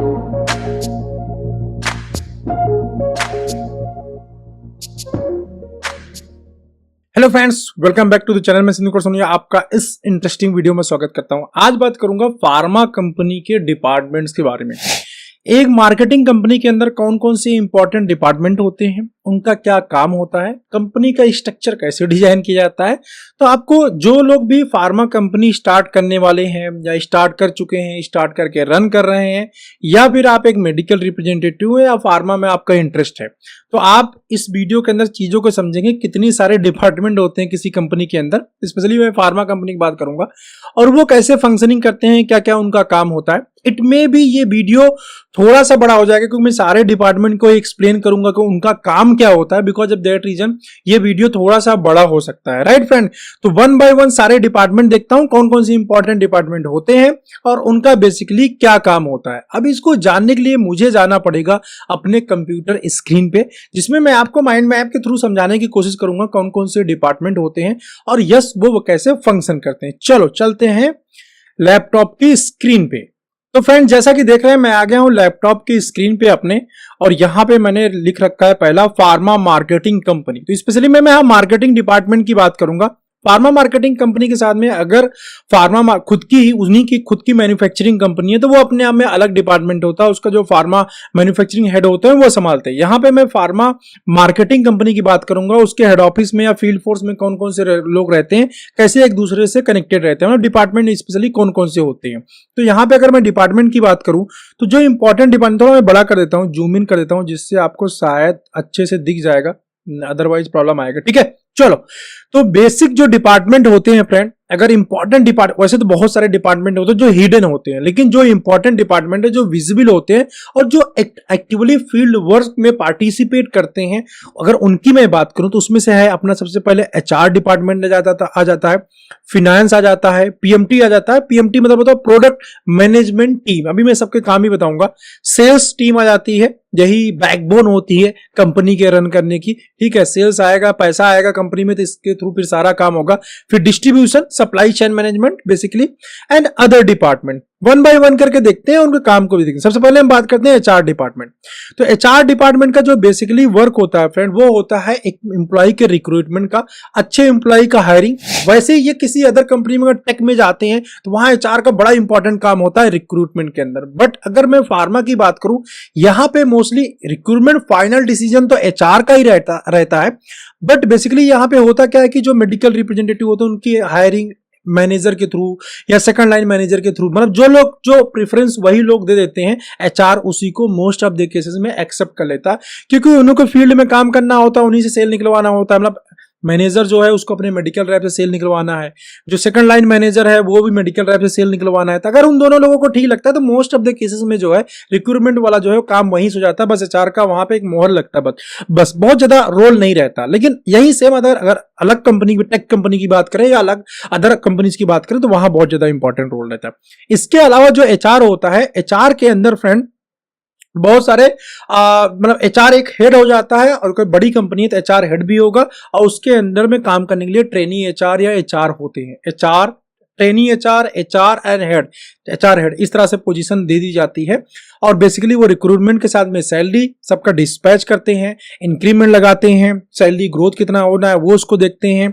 Hello friends, welcome back to the channel. मैं सिंधु सोनिया आपका इस इंटरेस्टिंग वीडियो में स्वागत करता हूं। आज बात करूंगा फार्मा कंपनी के डिपार्टमेंट्स के बारे में। एक मार्केटिंग कंपनी के अंदर कौन कौन से इंपॉर्टेंट डिपार्टमेंट होते हैं, उनका क्या काम होता है, कंपनी का स्ट्रक्चर कैसे डिजाइन किया जाता है। तो आपको जो लोग भी फार्मा कंपनी स्टार्ट करने वाले हैं या स्टार्ट कर चुके हैं, स्टार्ट करके रन कर रहे हैं, या फिर आप एक मेडिकल रिप्रेजेंटेटिव है या फार्मा में आपका इंटरेस्ट है, तो आप इस वीडियो के अंदर चीजों को समझेंगे। कितनी सारे डिपार्टमेंट होते हैं किसी कंपनी के अंदर, स्पेशली मैं फार्मा कंपनी की बात करूंगा, और वो कैसे फंक्शनिंग करते हैं, क्या क्या उनका काम होता है। इट मे बी ये वीडियो थोड़ा सा बड़ा हो जाएगा क्योंकि मैं सारे डिपार्टमेंट को एक्सप्लेन करूंगा कि उनका काम क्या होता है। बिकॉज ऑफ दैट रीजन ये वीडियो थोड़ा सा बड़ा हो सकता है, राइट फ्रेंड। तो वन बाय वन सारे डिपार्टमेंट देखता हूं, कौन कौन से इंपॉर्टेंट डिपार्टमेंट होते हैं और उनका बेसिकली क्या काम होता है। अब इसको जानने के लिए मुझे जाना पड़ेगा अपने कंप्यूटर स्क्रीन पे, जिसमें मैं आपको माइंड मैप के थ्रू समझाने की कोशिश करूंगा कौन कौन से डिपार्टमेंट होते हैं और यस वो कैसे फंक्शन करते हैं। चलो चलते हैं लैपटॉप की स्क्रीन पे। तो फ्रेंड जैसा कि देख रहे हैं, मैं आ गया हूं लैपटॉप की स्क्रीन पे अपने, और यहां पे मैंने लिख रखा है पहला फार्मा मार्केटिंग कंपनी। तो स्पेशली मैं यहां मार्केटिंग डिपार्टमेंट की बात करूंगा। फार्मा मार्केटिंग कंपनी के साथ में अगर फार्मा खुद की मैन्युफैक्चरिंग कंपनी है तो वो अपने आप में अलग डिपार्टमेंट होता है, उसका जो फार्मा मैन्युफैक्चरिंग हेड होते हैं वो संभालते हैं। यहां पे मैं फार्मा मार्केटिंग कंपनी की बात करूंगा, उसके हेड ऑफिस में या फील्ड फोर्स में कौन कौन से लोग रहते हैं, कैसे एक दूसरे से कनेक्टेड रहते हैं, और डिपार्टमेंट स्पेशली कौन कौन से होते हैं। तो यहां पे अगर मैं डिपार्टमेंट की बात करूं तो जो इंपॉर्टेंट डिपार्टमेंट, थोड़ा मैं बड़ा कर देता हूं, जूम इन कर देता हूं, जिससे आपको शायद अच्छे से दिख जाएगा, अदरवाइज प्रॉब्लम आएगा। ठीक है, चलो। तो बेसिक जो डिपार्टमेंट होते हैं फ्रेंड, अगर इंपॉर्टेंट डिपार्टमेंट, वैसे तो बहुत सारे डिपार्टमेंट होते हैं जो हिडन होते हैं, लेकिन जो इंपॉर्टेंट डिपार्टमेंट है, जो विजिबल होते हैं और जो एक्टिवली फील्ड वर्क में पार्टिसिपेट करते हैं, अगर उनकी मैं बात करूं तो उसमें से है अपना सबसे पहले एचआर डिपार्टमेंट आ जाता है, फिनेंस आ जाता है, पीएमटी आ जाता है। पीएमटी मतलब होता है प्रोडक्ट मैनेजमेंट टीम, अभी मैं सबके काम ही बताऊंगा। सेल्स टीम आ जाती है, यही बैकबोन होती है कंपनी के रन करने की। ठीक है, सेल्स आएगा, पैसा आएगा कंपनी में, तो इसके थ्रू फिर सारा काम होगा। फिर distribution, supply chain management basically, and other department. One by one करके देखते हैं, उनके काम को भी देखते हैं। सबसे पहले हम बात करते हैं एचआर डिपार्टमेंट। तो एचआर डिपार्टमेंट का जो बेसिकली वर्क होता है फ्रेंड, वो होता है एक एम्प्लॉय के रिक्रूटमेंट का, अच्छे एम्प्लॉय का हायरिंग। वैसे ये किसी अदर कंपनी में अगर टेक में जाते हैं तो वहां एचआर का बड़ा इंपॉर्टेंट काम होता है रिक्रूटमेंट के अंदर। बट अगर मैं फार्मा की बात करूं, यहां पे मोस्टली रिक्रूटमेंट फाइनल डिसीजन तो एचआर का ही रहता है। बट बेसिकली यहां पे होता क्या है कि जो मेडिकल रिप्रेजेंटेटिव होते हैं उनकी हायरिंग मैनेजर के थ्रू या सेकंड लाइन मैनेजर के थ्रू, मतलब जो लोग जो प्रेफरेंस वही लोग दे देते हैं, एचआर उसी को मोस्ट ऑफ द केसेस में एक्सेप्ट कर लेता है, क्योंकि उनको फील्ड में काम करना होता है, उन्हीं से सेल निकलवाना होता है। मतलब मैनेजर जो है उसको अपने मेडिकल रैप से सेल निकलवाना है, जो सेकंड लाइन मैनेजर है वो भी मेडिकल रैप से सेल निकलवाना है। तो अगर उन दोनों लोगों को ठीक लगता है तो मोस्ट ऑफ द केसेस में जो है रिक्रूटमेंट वाला जो है काम वहीं से हो जाता है, बस एचआर का वहां पे एक मोहर लगता है, बस बहुत ज्यादा रोल नहीं रहता। लेकिन यही सेम अगर अलग कंपनी, टेक कंपनी की बात करें या अलग अदर कंपनीज की बात करें, तो वहां बहुत ज्यादा इंपॉर्टेंट रोल रहता है। इसके अलावा जो एचआर होता है, एचआर के अंदर फ्रेंड बहुत सारे मतलब एचआर एक हेड हो जाता है, और कोई बड़ी कंपनी है तो एचआर हेड भी होगा, और उसके अंदर में काम करने के लिए ट्रेनी एचआर या एचआर होते हैं। HR, trainee HR, HR and head, HR head, इस तरह से पोजीशन दे दी जाती है। और बेसिकली वो रिक्रूटमेंट के साथ में सैलरी सबका डिस्पैच करते हैं, इंक्रीमेंट लगाते हैं, सैलरी ग्रोथ कितना होना है वो उसको देखते हैं।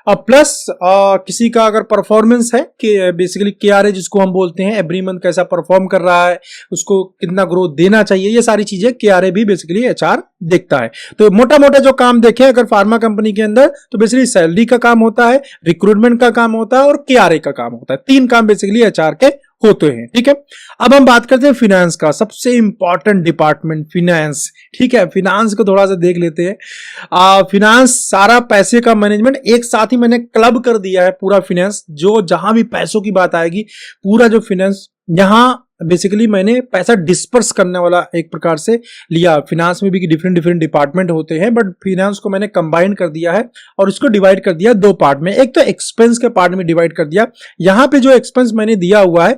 प्लस किसी का अगर परफॉर्मेंस है कि बेसिकली केआरए जिसको हम बोलते हैं, एवरी मंथ कैसा परफॉर्म कर रहा है, उसको कितना ग्रोथ देना चाहिए, ये सारी चीजें केआरए भी बेसिकली एचआर देखता है। तो मोटा मोटा जो काम देखें अगर फार्मा कंपनी के अंदर, तो बेसिकली सैलरी का काम होता है, रिक्रूटमेंट का काम होता है, और केआरए का काम होता है। तीन काम बेसिकली एचआर के होते हैं। ठीक है, अब हम बात करते हैं फिनेंस का, सबसे इंपॉर्टेंट डिपार्टमेंट फिनेंस। ठीक है, फिनेंस को थोड़ा सा देख लेते हैं। फिनेंस सारा पैसे का मैनेजमेंट, एक साथ ही मैंने क्लब कर दिया है पूरा फिनेंस, जो जहां भी पैसों की बात आएगी पूरा जो फिनेंस, यहां बेसिकली मैंने पैसा डिस्पर्स करने वाला एक प्रकार से लिया। फिनांस में भी डिफरेंट डिफरेंट डिपार्टमेंट होते हैं, बट फिनांस को मैंने कंबाइन कर दिया है और इसको डिवाइड कर दिया दो पार्ट में। एक तो एक्सपेंस के पार्ट में डिवाइड कर दिया। यहाँ पे जो एक्सपेंस मैंने दिया हुआ है,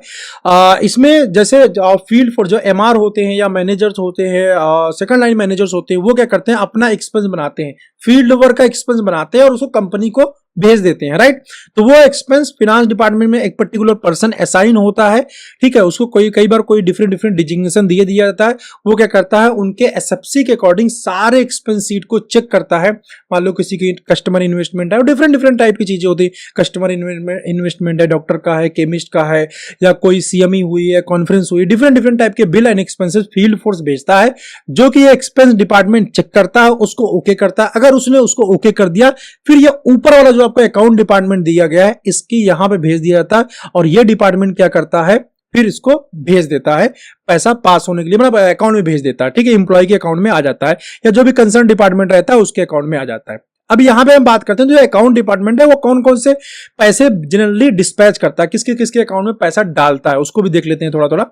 इसमें जैसे फील्ड फॉर जो एमआर होते हैं या मैनेजर्स होते हैं, सेकंड लाइन मैनेजर्स होते हैं, वो क्या करते हैं, अपना एक्सपेंस बनाते हैं, फील्ड वर्क का एक्सपेंस बनाते हैं और उसको कंपनी को भेज देते हैं, राइट। तो वो एक्सपेंस फिनांस डिपार्टमेंट में एक पर्टिकुलर पर्सन असाइन होता है, ठीक है, उसको कई बार कोई डिफरेंट डिफरेंट डिजिग्नेशन दिया जाता है। वो क्या करता है, उनके एसएफसी के अकॉर्डिंग सारे एक्सपेंस सीट को चेक करता है। मान लो किसी की कस्टमर इन्वेस्टमेंट है, डिफरेंट डिफरेंट टाइप की चीजें होती है, कस्टमर इन्वेस्टमेंट है, डॉक्टर का है, केमिस्ट का है, या कोई सीएमई हुई है, कॉन्फ्रेंस हुई, डिफरेंट डिफरेंट टाइप के bill and expenses field force भेजता है, जो कि ये एक्सपेंस डिपार्टमेंट चेक करता है, उसको ओके करता है। अगर उसने उसको ओके कर दिया, फिर ये ऊपर वाला जो आपको अकाउंट डिपार्टमेंट दिया गया है, इसकी यहां पे भेज दिया जाता है, और ये डिपार्टमेंट क्या करता है, फिर इसको भेज देता है पैसा पास होने के लिए, मतलब अकाउंट में भेज देता है, ठीक है, एम्प्लॉय के अकाउंट में आ जाता है, या जो भी कंसर्न डिपार्टमेंट रहता है उसके अकाउंट में आ जाता है। अब यहां पे हम बात करते हैं जो अकाउंट डिपार्टमेंट है वो कौन कौन से पैसे जनरली डिस्पैच करता है, किसके किसके अकाउंट में पैसा डालता है, उसको भी देख लेते हैं थोड़ा थोड़ा।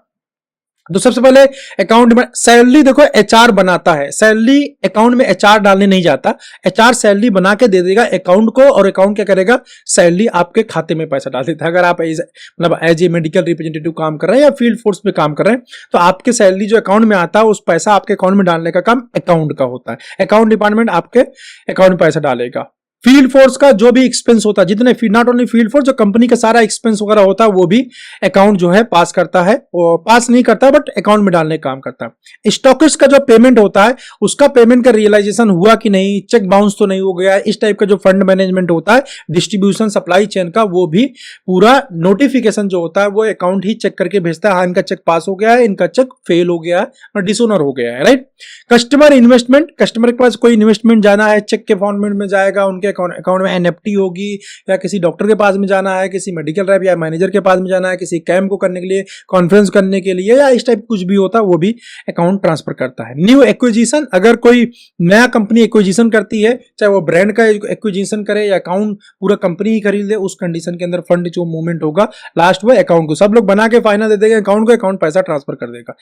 तो सबसे पहले अकाउंट में सैलरी देखो एचआर बनाता है, सैलरी अकाउंट में एचआर डालने नहीं जाता, एचआर सैलरी बना के दे देगा अकाउंट को, और अकाउंट क्या करेगा, सैलरी आपके खाते में पैसा डाल देता है। अगर आप मतलब एज ए मेडिकल रिप्रेजेंटेटिव काम कर रहे हैं या फील्ड फोर्स में काम कर रहे हैं, तो आपके सैलरी जो अकाउंट में आता है उस पैसा आपके अकाउंट में डालने का काम अकाउंट का होता है। अकाउंट डिपार्टमेंट आपके अकाउंट में पैसा डालेगा। फील्ड फोर्स का जो भी एक्सपेंस होता है, जितने नॉट ओनली फील्ड फोर्स, जो कंपनी का सारा एक्सपेंस वगैरह होता है वो भी अकाउंट जो है पास करता है, वो पास नहीं करता बट अकाउंट में डालने का काम करता है। स्टॉकिस्ट का जो पेमेंट होता है उसका पेमेंट का रियलाइजेशन हुआ कि नहीं, चेक बाउंस तो नहीं हो गया, इस टाइप का जो फंड मैनेजमेंट होता है, डिस्ट्रीब्यूशन सप्लाई चेन का, वो भी पूरा नोटिफिकेशन जो होता है वो अकाउंट ही चेक करके भेजता है, हाँ इनका चेक पास हो गया है, इनका चेक फेल हो गया है और डिसोनर हो गया है, राइट। कस्टमर इन्वेस्टमेंट, कस्टमर के पास कोई इन्वेस्टमेंट जाना है, चेक के फॉर्मेट में जाएगा, उनके अकाउंट में एनएफटी होगी, या किसी डॉक्टर के पास में जाना है, किसी मेडिकल रैप या मैनेजर के पास में जाना है, किसी कैंप को करने के लिए, कॉन्फ्रेंस करने के लिए, या इस टाइप कुछ भी होता है वो भी अकाउंट ट्रांसफर करता है। न्यू एक्विजिशन, अगर कोई नया कंपनी एक्विजिशन करती है, चाहे वो ब्रांड का एक्विजिशन करे या अकाउंट पूरा कंपनी ही खरीद ले, उस कंडीशन के अंदर फंड जो मूवमेंट होगा लास्ट वो अकाउंट को सब लोग बना के फाइनल दे देंगे अकाउंट को, अकाउंट पैसा ट्रांसफर कर देगा।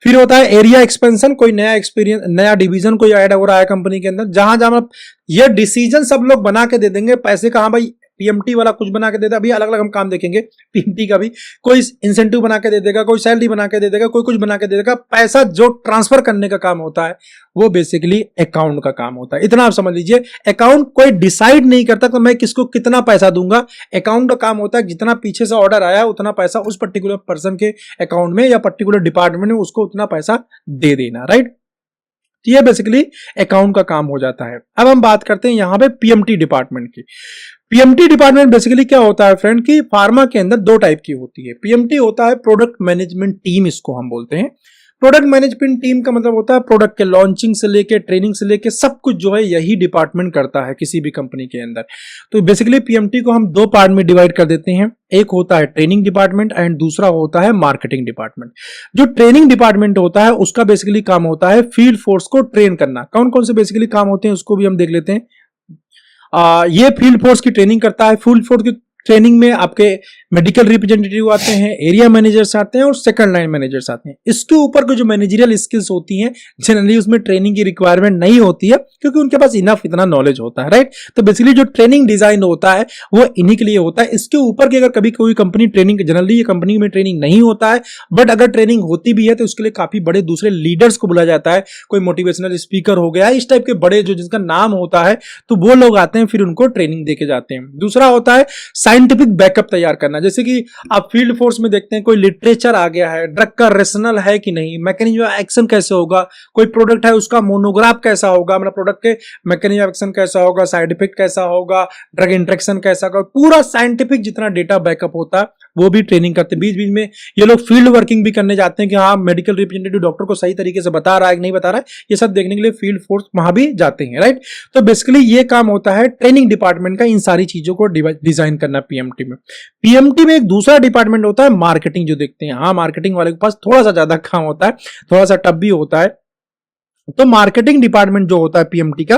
फिर होता है एरिया एक्सपेंशन, कोई नया एक्सपीरियंस, नया डिवीजन कोई ऐड हो रहा है कंपनी के अंदर, जहां जहां ये डिसीजन सब लोग बना के दे देंगे पैसे का, हाँ भाई पीएमटी वाला कुछ बना के देता है, अभी अलग अलग हम काम देखेंगे, पीएमटी का भी कोई इंसेंटिव बना के दे देगा, कोई सैलरी बना के दे देगा, कोई कुछ बना के दे देगा, पैसा जो ट्रांसफर करने का काम होता है वो बेसिकली अकाउंट का काम होता है। इतना आप समझ लीजिए, अकाउंट कोई डिसाइड नहीं करता कि मैं किसको कितना पैसा दूंगा, अकाउंट का काम होता है जितना पीछे से ऑर्डर आया उतना पैसा उस पर्टिकुलर पर्सन के अकाउंट में या पर्टिकुलर डिपार्टमेंट में उसको उतना पैसा दे देना, राइट। ये बेसिकली अकाउंट का काम हो जाता है। अब हम बात करते हैं यहां पे पीएमटी डिपार्टमेंट की। पीएमटी डिपार्टमेंट बेसिकली क्या होता है फ्रेंड, की फार्मा के अंदर दो टाइप की होती है। पीएमटी होता है प्रोडक्ट मैनेजमेंट टीम, इसको हम बोलते हैं। प्रोडक्ट मैनेजमेंट टीम का मतलब होता है प्रोडक्ट के लॉन्चिंग से लेके ट्रेनिंग से लेके सब कुछ जो है यही डिपार्टमेंट करता है किसी भी कंपनी के अंदर। तो बेसिकली पीएमटी को हम दो पार्ट में डिवाइड कर देते हैं, एक होता है ट्रेनिंग डिपार्टमेंट एंड दूसरा होता है मार्केटिंग डिपार्टमेंट। जो ट्रेनिंग डिपार्टमेंट होता है उसका बेसिकली काम होता है फील्ड फोर्स को ट्रेन करना। कौन कौन से बेसिकली काम होते हैं उसको भी हम देख लेते हैं। ये फील्ड फोर्स की ट्रेनिंग करता है। फील्ड फोर्स की ट्रेनिंग में आपके मेडिकल रिप्रेजेंटेटिव आते हैं, एरिया मैनेजर्स आते हैं और सेकंड लाइन मैनेजर्स आते हैं। इसके ऊपर की जो मैनेजरियल स्किल्स होती हैं जनरली उसमें ट्रेनिंग की रिक्वायरमेंट नहीं होती है क्योंकि उनके पास इनफ इतना नॉलेज होता है, राइट। तो बेसिकली जो ट्रेनिंग डिजाइन होता है वो इन्हीं के लिए होता है। इसके ऊपर की अगर कभी कोई कंपनी ट्रेनिंग, जनरली ये कंपनी में ट्रेनिंग नहीं होता है, बट अगर ट्रेनिंग होती भी है तो उसके लिए काफी बड़े दूसरे लीडर्स को बुलाया जाता है। कोई मोटिवेशनल स्पीकर हो गया, इस टाइप के बड़े जो जिसका नाम होता है तो वो लोग आते हैं, फिर उनको ट्रेनिंग देके जाते हैं। दूसरा होता है साइंटिफिक बैकअप तैयार करना। जैसे कि आप फील्ड फोर्स में देखते हैं कोई लिटरेचर आ गया है, ड्रग का रेशनल है कि नहीं, मैकेनिज्म ऑफ एक्शन कैसे होगा, कोई प्रोडक्ट है उसका मोनोग्राफ कैसा होगा, मतलब प्रोडक्ट के मैकेनिज्म ऑफ एक्शन कैसा होगा, साइड इफेक्ट कैसा होगा, ड्रग इंटरेक्शन कैसा होगा, पूरा साइंटिफिक जितना डेटा बैकअप होता है वो भी ट्रेनिंग करते हैं। बीच बीच में ये लोग फील्ड वर्किंग भी करने जाते हैं कि हाँ मेडिकल रिप्रेजेंटेटिव डॉक्टर को सही तरीके से बता रहा है कि नहीं बता रहा है, ये सब देखने के लिए फील्ड फोर्स वहां भी जाते हैं, राइट। तो बेसिकली ये काम होता है ट्रेनिंग डिपार्टमेंट का, इन सारी चीजों को डिजाइन करना पीएमटी में। पीएमटी में एक दूसरा डिपार्टमेंट होता है मार्केटिंग, जो देखते हैं हाँ मार्केटिंग वाले के पास थोड़ा सा ज्यादा काम होता है, थोड़ा सा टफ भी होता है। तो मार्केटिंग डिपार्टमेंट जो होता है पीएमटी का,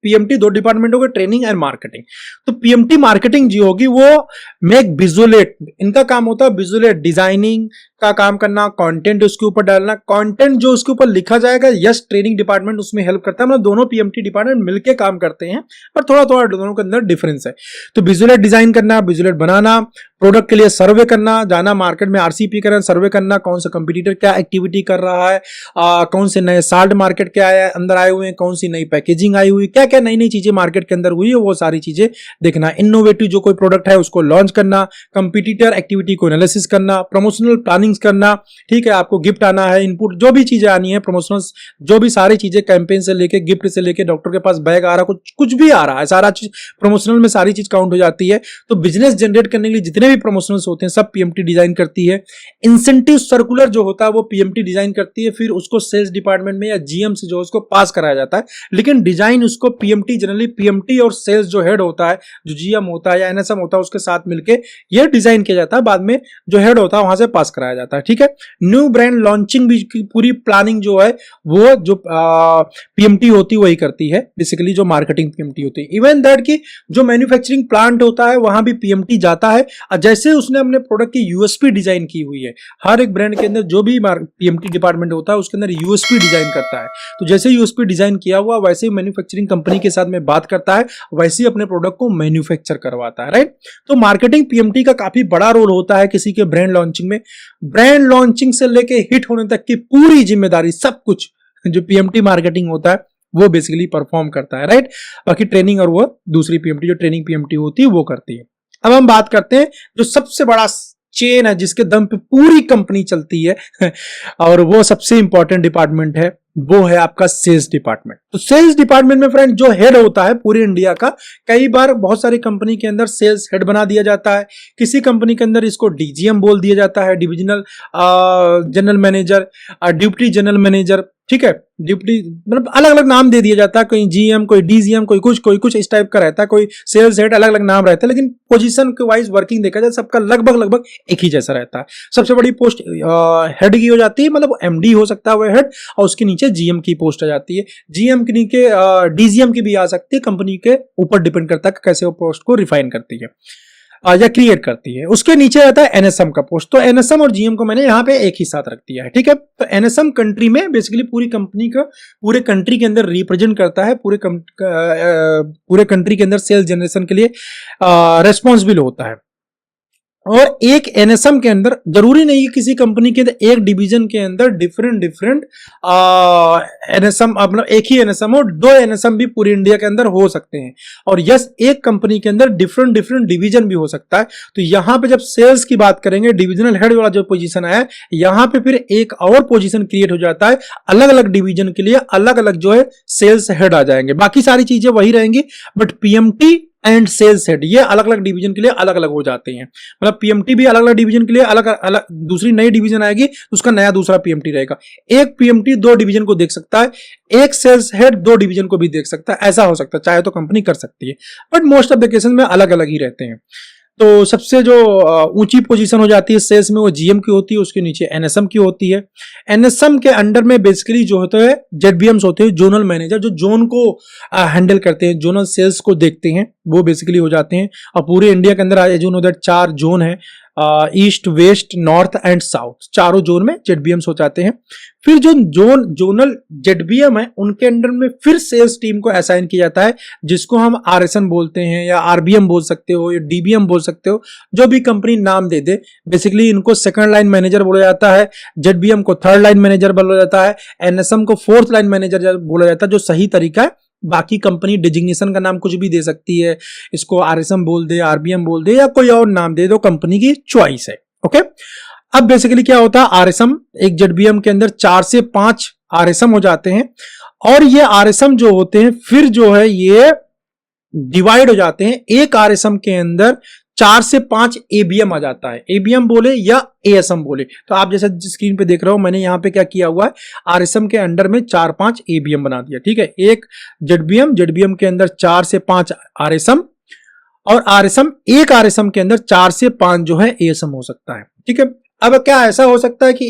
पीएमटी दो डिपार्टमेंट हो गए, ट्रेनिंग एंड मार्केटिंग। तो पीएमटी मार्केटिंग जो होगी वो मेक विजुअलेट, इनका काम होता है विजुअलेट डिजाइनिंग का काम करना, कंटेंट उसके ऊपर डालना, कंटेंट जो उसके ऊपर लिखा जाएगा, यस ट्रेनिंग डिपार्टमेंट उसमें हेल्प करता है, मतलब दोनों पीएमटी डिपार्टमेंट मिलके काम करते हैं, पर थोड़ा थोड़ा दोनों के अंदर डिफरेंस है। तो विजुअलेट डिजाइन करना, विजुअलेट बनाना, प्रोडक्ट के लिए सर्वे करना, जाना मार्केट में आरसीपी करना, सर्वे करना, कौन सा कंपटीटर क्या एक्टिविटी कर रहा है, कौन से नए साल्ट मार्केट के अंदर आए हुए हैं, कौन सी नई पैकेजिंग आई हुई, क्या क्या नई नई चीजें मार्केट के अंदर हुई है, वो सारी चीजें देखना। इनोवेटिव जो कोई प्रोडक्ट है उसको लॉन्च करना, कंपटीटर एक्टिविटी को एनालिसिस करना, प्रमोशनल प्लानिंग करना, ठीक है, आपको गिफ्ट आना है, इनपुट जो भी चीजें आनी है, प्रमोशनल जो भी सारी चीजें, कैंपेन से लेके गिफ्ट से लेके डॉक्टर के पास बैग आ रहा, कुछ भी आ रहा है, सारा चीज प्रमोशनल में सारी चीज काउंट हो जाती है। तो बिजनेस जनरेट करने के लिए जितने भी प्रमोशनल्स होते हैं सब पीएमटी डिजाइन करती है। इंसेंटिव सर्कुलर जो होता है वो पीएमटी डिजाइन करती है, फिर उसको सेल्स डिपार्टमेंट में या जीएम से जो उसको पास कराया जाता है, लेकिन डिजाइन उसको पीएमटी, जनरली पीएमटी और सेल्स जो हेड होता है, जो जीएम होता है या एनएसएम होता है, उसके साथ मिलके ये डिजाइन किया जाता है, बाद में जो हेड होता है वहां से पास कराया जाता है, ठीक है। न्यू ब्रांड लॉन्चिंग भी की पूरी प्लानिंग जो है वो जो पीएमटी होती है वही करती है, बेसिकली जो मार्केटिंग पीएमटी होती है। इवन दैट की जो मैन्युफैक्चरिंग प्लांट होता है वहां भी पीएमटी जाता है, जैसे उसने अपने प्रोडक्ट की यूएसपी डिजाइन की हुई है। हर एक ब्रांड के अंदर जो भी पीएमटी डिपार्टमेंट होता है उसके अंदर यूएसपी डिजाइन करता है, तो जैसे यूएसपी डिजाइन किया हुआ वैसे ही मैन्युफैक्चरिंग कंपनी के साथ में बात करता है, वैसे ही अपने प्रोडक्ट को मैन्युफैक्चर करवाता है, राइट। तो मार्केटिंग पीएमटी का काफी बड़ा रोल होता है किसी के ब्रांड लॉन्चिंग में। ब्रांड लॉन्चिंग से लेके हिट होने तक की पूरी जिम्मेदारी, सब कुछ जो पीएमटी मार्केटिंग होता है वो बेसिकली परफॉर्म करता है, राइट। बाकी ट्रेनिंग और वो दूसरी पीएमटी जो ट्रेनिंग पीएमटी होती है वो करती है। अब हम बात करते हैं जो सबसे बड़ा चेन है जिसके दम पे पूरी कंपनी चलती है और वो सबसे इंपॉर्टेंट डिपार्टमेंट है, वो है आपका सेल्स डिपार्टमेंट। तो सेल्स डिपार्टमेंट में फ्रेंड जो हेड होता है पूरी इंडिया का, कई बार बहुत सारी कंपनी के अंदर सेल्स हेड बना दिया जाता है, किसी कंपनी के अंदर इसको डीजीएम बोल दिया जाता है, divisional general manager, deputy general manager, ठीक है, डिप्टी, मतलब अलग अलग नाम दे दिया जाता है, कोई जीएम, कोई डीजीएम, कोई कुछ इस टाइप का रहता है, कोई सेल्स हेड, अलग अलग नाम रहता है, लेकिन पोजीशन के वाइज वर्किंग देखा जाए सबका लगभग एक ही जैसा रहता है। सबसे बड़ी पोस्ट हेड की हो जाती है, मतलब एमडी हो सकता है वो हेड, और उसके नीचे जीएम की पोस्ट आ जाती है। जीएम के नीचे डीजीएम की भी आ सकती है, कंपनी के ऊपर डिपेंड करता है कैसे वो पोस्ट को रिफाइन करती है या क्रिएट करती है। उसके नीचे आता है एनएसएम का पोस्ट, तो एनएसएम और जीएम को मैंने यहाँ पे एक ही साथ रख दिया है, ठीक है। तो एनएसएम कंट्री में बेसिकली पूरी कंपनी का पूरे कंट्री के अंदर रिप्रेजेंट करता है, पूरे कंट्री के अंदर सेल्स जनरेशन के लिए रेस्पॉन्सिबल होता है। और एक एनएसएम के अंदर जरूरी नहीं है किसी कंपनी के अंदर एक डिवीजन के अंदर डिफरेंट एनएसएम, मतलब एक ही एनएसएम और दो एनएसएम भी पूरी इंडिया के अंदर हो सकते हैं। और यस, एक कंपनी के अंदर डिफरेंट डिवीजन भी हो सकता है। तो यहां पे जब सेल्स की बात करेंगे, डिविजनल हेड वाला जो पोजीशन है, यहां पे फिर एक और पोजीशन क्रिएट हो जाता है, अलग अलग डिवीजन के लिए अलग अलग जो है सेल्स हेड आ जाएंगे। बाकी सारी चीजें वही रहेंगी, but PMT and sales head ये अलग अलग डिवीजन के लिए अलग अलग हो जाते हैं। मतलब पीएमटी भी अलग अलग डिवीजन के लिए अलग अलग, दूसरी नई डिवीजन आएगी उसका नया दूसरा पीएमटी रहेगा। एक पीएमटी दो डिवीजन को देख सकता है, एक सेल्स हेड दो डिवीजन को भी देख सकता है, ऐसा हो सकता है, चाहे तो कंपनी कर सकती है, but most of the cases में अलग अलग ही रहते हैं। तो सबसे जो ऊंची पोजीशन हो जाती है सेल्स में वो जीएम की होती है, उसके नीचे एनएसएम की होती है। एनएसएम के अंडर में बेसिकली जो होता है जेडबीएम्स होते हैं, जोनल मैनेजर, जो जोन को हैंडल करते हैं, जोनल सेल्स को देखते हैं, वो बेसिकली हो जाते हैं। और पूरे इंडिया के अंदर as you know that 4 zone है, east, west, north and south, चारों जोन में जेडबीएम्स हो जाते हैं। फिर जो जोनल जेडबीएम है उनके अंडर में फिर सेल्स टीम को असाइन किया जाता है, जिसको हम आरएसएन बोलते हैं या आरबीएम बोल सकते हो या डीबीएम बोल सकते हो, जो भी कंपनी नाम दे दे। बेसिकली इनको सेकंड लाइन मैनेजर बोला जाता है, जेडबीएम को थर्ड लाइन मैनेजर बोला जाता है, एनएसएम को फोर्थ लाइन मैनेजर बोला जाता है, जो सही तरीका है। बाकी कंपनी डिजिग्नेशन का नाम कुछ भी दे सकती है, इसको आरएसएम बोल दे, आरबीएम बोल दे या कोई और नाम दे दो, कंपनी की चॉइस है, ओके। अब बेसिकली क्या होता है, आरएसएम एक जेडबीएम के अंदर 4 से 5 आरएसएम हो जाते हैं, और ये आरएसएम जो होते हैं फिर जो है ये डिवाइड हो जाते हैं। एक आरएसएम के अंदर 4 से 5 एबीएम आ जाता है, एबीएम बोले या एएसएम बोले। तो आप जैसे स्क्रीन पे देख रहे हो, मैंने यहां पे क्या किया हुआ है, आरएसएम के अंडर में 4-5 एबीएम बना दिया, ठीक है। एक जेडबीएम के अंदर 4 से 5 आरएसएम, और आरएसएम एक आरएसएम के अंदर 4 से 5 जो है एएसएम हो सकता है, ठीक है। अब क्या ऐसा हो सकता है कि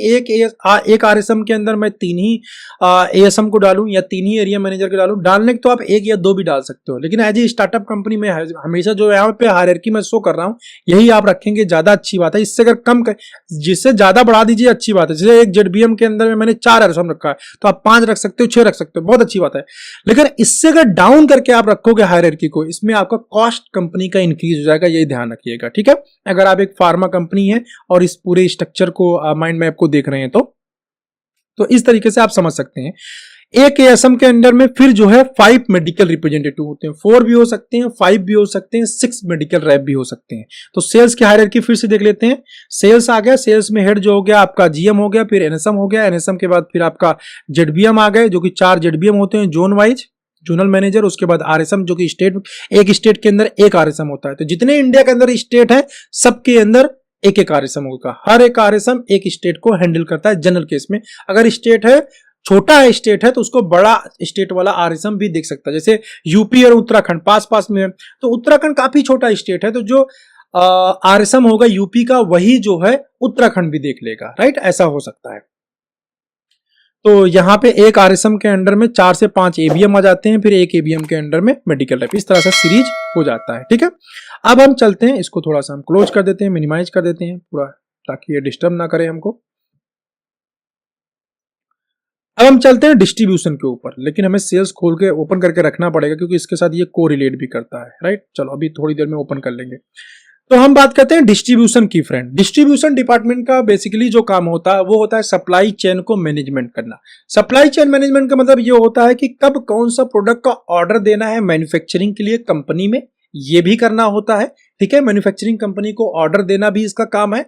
एक आरएसएम के अंदर मैं 3 ही एएसएम को डालूं या 3 ही एरिया मैनेजर को डालूं? डालने के तो आप 1 या 2 भी डाल सकते हो, लेकिन एज ए स्टार्टअप कंपनी में हमेशा जो यहाँ पे हायरार्की में शो कर रहा हूं यही आप रखेंगे, ज्यादा अच्छी बात है। इससे अगर जिससे ज्यादा बढ़ा दीजिए अच्छी बात है। जैसे एक जेडबीएम के अंदर में मैंने 4 आरएसएम रखा है तो आप 5 रख सकते हो, 6 रख सकते हो, बहुत अच्छी बात है। लेकिन इससे अगर डाउन करके आप रखोगे हायरार्की को, इसमें आपका कॉस्ट कंपनी का इंक्रीज हो जाएगा, यही ध्यान रखिएगा, ठीक है। अगर आप एक फार्मा कंपनी है और इस पूरे स्ट्रक्चर को माइंड मैप को देख रहे हैं तो इस तरीके से आप समझ सकते हैं। एक एएसएम के अंदर में फिर जो है 5 मेडिकल रिप्रेजेंटेटिव होते हैं, 4 भी हो सकते हैं, 5 भी हो सकते हैं, 6 मेडिकल रैप भी हो सकते हैं। तो सेल्स की हायरार्की फिर से देख लेते हैं। सेल्स आ गया, सेल्स में हेड जो हो गया आपका जीएम हो गया, फिर एनएसएम हो गया, एनएसएम के बाद फिर आपका जेडबीएम आ गए, जो कि 4 जेडबीएम होते हैं जोन वाइज, जोनल मैनेजर। उसके बाद आरएसएम जो कि एक स्टेट के अंदर एक आरएसएम होता है। तो जितने इंडिया के अंदर स्टेट है सबके अंदर एक एक आरएसएम होगा। हर एक आरएसएम एक स्टेट को हैंडल करता है जनरल केस में। अगर स्टेट है छोटा है, स्टेट है, तो उसको बड़ा स्टेट वाला आरएसएम भी देख सकता है। जैसे यूपी और उत्तराखंड पास में है, तो उत्तराखंड काफी छोटा स्टेट है, तो जो आरएसएम होगा यूपी का वही जो है उत्तराखंड भी देख लेगा, राइट, ऐसा हो सकता है। तो यहाँ पे एक आरएसएम के अंडर में 4 से 5 एबीएम आ जाते हैं, फिर एक एबीएम के अंडर में मेडिकल रैप, इस तरह से सीरीज हो जाता है, ठीक है। अब हम चलते हैं, इसको थोड़ा सा हम क्लोज कर देते हैं, मिनिमाइज कर देते हैं पूरा, ताकि ये डिस्टर्ब ना करे हमको। अब हम चलते हैं डिस्ट्रीब्यूशन के ऊपर, लेकिन हमें सेल्स खोल के ओपन करके रखना पड़ेगा क्योंकि इसके साथ ये कोरिलेट भी करता है, राइट। चलो अभी थोड़ी देर में ओपन कर लेंगे। तो हम बात करते हैं डिस्ट्रीब्यूशन की फ्रेंड। डिस्ट्रीब्यूशन डिपार्टमेंट का बेसिकली जो काम होता है वो होता है सप्लाई चेन को मैनेजमेंट करना। सप्लाई चेन मैनेजमेंट का मतलब ये होता है कि कब कौन सा प्रोडक्ट का ऑर्डर देना है मैन्युफैक्चरिंग के लिए कंपनी में, ये भी करना होता है, ठीक है। मैन्युफैक्चरिंग कंपनी को ऑर्डर देना भी इसका काम है,